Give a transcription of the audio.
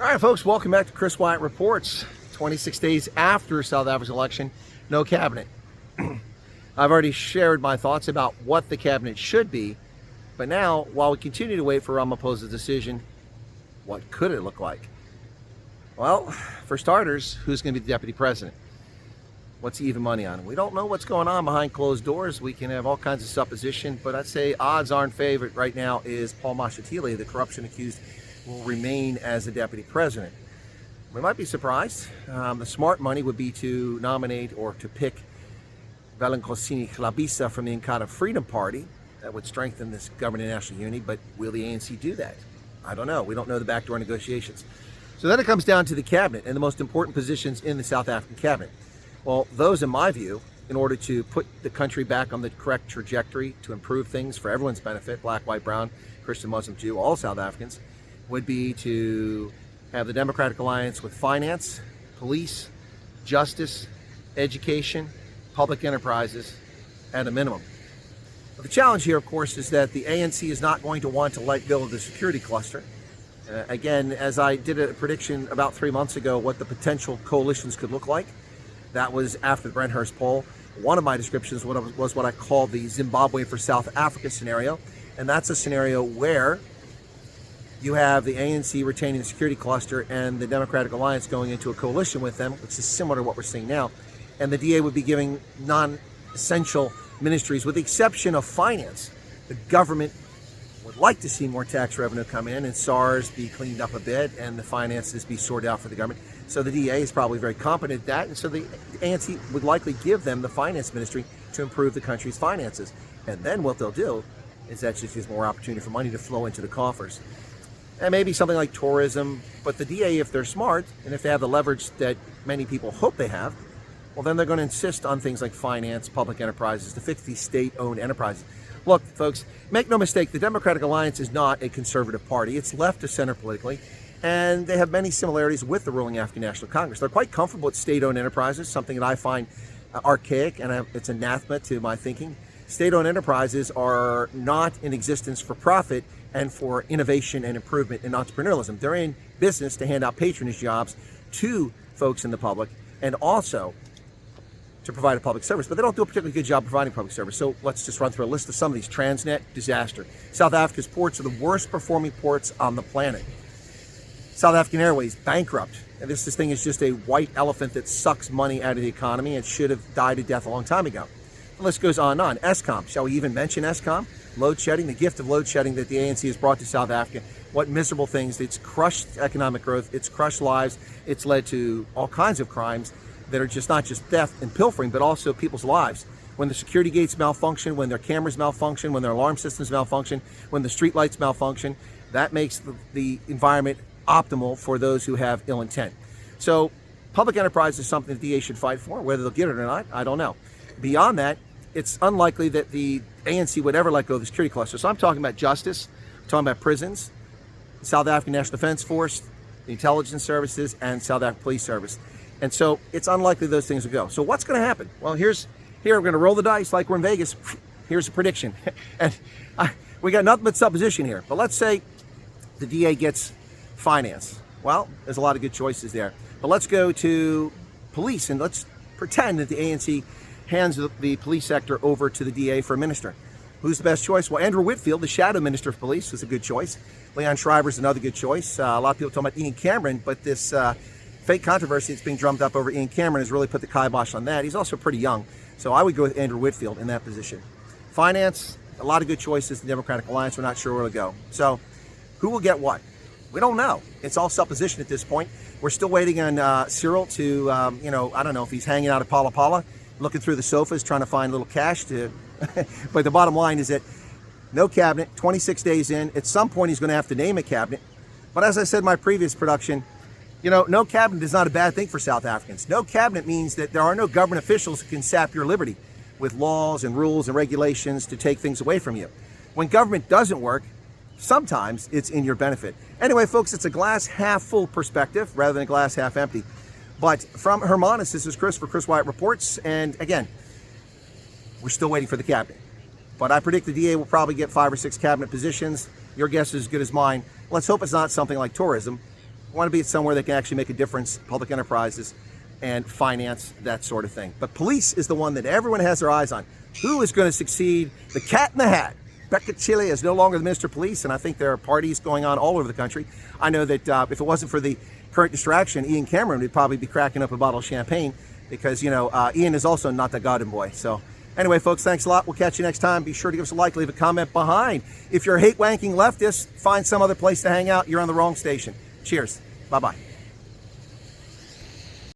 All right, folks, welcome back to Chris Wyatt Reports. 26 days after South Africa's election, no cabinet. I've already shared my thoughts about what the cabinet should be, but now, while we continue to wait for Ramaphosa's decision, what could it look like? Well, for starters, who's going to be the deputy president? What's the even money on? We don't know what's going on behind closed doors. We can have all kinds of supposition, but I'd say odds are in favor right now is Paul Mashatile, the corruption accused, will remain as the deputy president. We might be surprised. The smart money would be to nominate or to pick Velenkosini Hlabisa from the Inkatha Freedom Party. That would strengthen this government and national unity, but will the ANC do that? I don't know. We don't know the backdoor negotiations. So then it comes down to the cabinet and the most important positions in the South African cabinet. Well, those, in my view, in order to put the country back on the correct trajectory to improve things for everyone's benefit, black, white, brown, Christian, Muslim, Jew, all South Africans, would be to have the Democratic Alliance with finance, police, justice, education, public enterprises at a minimum. But the challenge here, of course, is that the ANC is not going to want to let go of the security cluster. Again, as I did a prediction about 3 months ago, what the potential coalitions could look like, that was after the Brenhurst poll. One of my descriptions was what I called the Zimbabwe for South Africa scenario. And that's a scenario where you have the ANC retaining the security cluster and the Democratic Alliance going into a coalition with them, which is similar to what we're seeing now. And the DA would be giving non-essential ministries, with the exception of finance. The government would like to see more tax revenue come in and SARS be cleaned up a bit and the finances be sorted out for the government. So the DA is probably very competent at that. And so the ANC would likely give them the finance ministry to improve the country's finances. And then what they'll do is that just gives more opportunity for money to flow into the coffers. And maybe something like tourism, but the DA, if they're smart, and if they have the leverage that many people hope they have, well, then they're going to insist on things like finance, public enterprises, to fix these state-owned enterprises. Look, folks, make no mistake, the Democratic Alliance is not a conservative party. It's left to center politically, and they have many similarities with the ruling African National Congress. They're quite comfortable with state-owned enterprises, something that I find archaic, and it's anathema to my thinking. State-owned enterprises are not in existence for profit and for innovation and improvement in entrepreneurialism. They're in business to hand out patronage jobs to folks in the public and also to provide a public service, but they don't do a particularly good job providing public service. So let's just run through a list of some of these. Transnet, disaster. South Africa's ports are the worst performing ports on the planet. South African Airways, bankrupt. And this thing is just a white elephant that sucks money out of the economy and should have died a death a long time ago. The list goes on and on. Eskom, shall we even mention Eskom? Load shedding, the gift of load shedding that the ANC has brought to South Africa. What miserable things. It's crushed economic growth. It's crushed lives. It's led to all kinds of crimes that are just not just theft and pilfering, but also people's lives. When the security gates malfunction, when their cameras malfunction, when their alarm systems malfunction, when the street lights malfunction, that makes the environment optimal for those who have ill intent. So public enterprise is something the DA should fight for. Whether they'll get it or not, I don't know. Beyond that, it's unlikely that the ANC would ever let go of the security cluster. So I'm talking about justice, I'm talking about prisons, the South African National Defense Force, the intelligence services, and South African Police Service. And so it's unlikely those things will go. So what's going to happen? Well, here we're going to roll the dice like we're in Vegas. Here's a prediction. And we got nothing but supposition here. But let's say the DA gets finance. Well, there's a lot of good choices there. But let's go to police and let's pretend that the ANC hands the police sector over to the DA for a minister. Who's the best choice? Well, Andrew Whitfield, the shadow minister of police, is a good choice. Leon Schreiber's another good choice. A lot of people talking about Ian Cameron, but this fake controversy that's being drummed up over Ian Cameron has really put the kibosh on that. He's also pretty young, so I would go with Andrew Whitfield in that position. Finance, a lot of good choices. The Democratic Alliance, we're not sure where to go. So who will get what? We don't know. It's all supposition at this point. We're still waiting on Cyril to, I don't know if he's hanging out at Pala Pala, looking through the sofas, trying to find a little cash to. But the bottom line is that no cabinet, 26 days in. At some point, he's going to have to name a cabinet. But as I said in my previous production, no cabinet is not a bad thing for South Africans. No cabinet means that there are no government officials who can sap your liberty with laws and rules and regulations to take things away from you. When government doesn't work, sometimes it's in your benefit. Anyway, folks, it's a glass half full perspective rather than a glass half empty. But from Hermanus, this is Chris for Chris Wyatt Reports. And again, we're still waiting for the cabinet. But I predict the DA will probably get 5 or 6 cabinet positions. Your guess is as good as mine. Let's hope it's not something like tourism. I want to be somewhere that can actually make a difference, public enterprises, and finance, that sort of thing. But police is the one that everyone has their eyes on. Who is going to succeed? The cat in the hat. Becca Chile is no longer the Minister of Police, and I think there are parties going on all over the country. I know that if it wasn't for the current distraction, Ian Cameron would probably be cracking up a bottle of champagne because, Ian is also not the garden boy. So anyway, folks, thanks a lot. We'll catch you next time. Be sure to give us a like, leave a comment behind. If you're a hate-wanking leftist, find some other place to hang out. You're on the wrong station. Cheers. Bye-bye.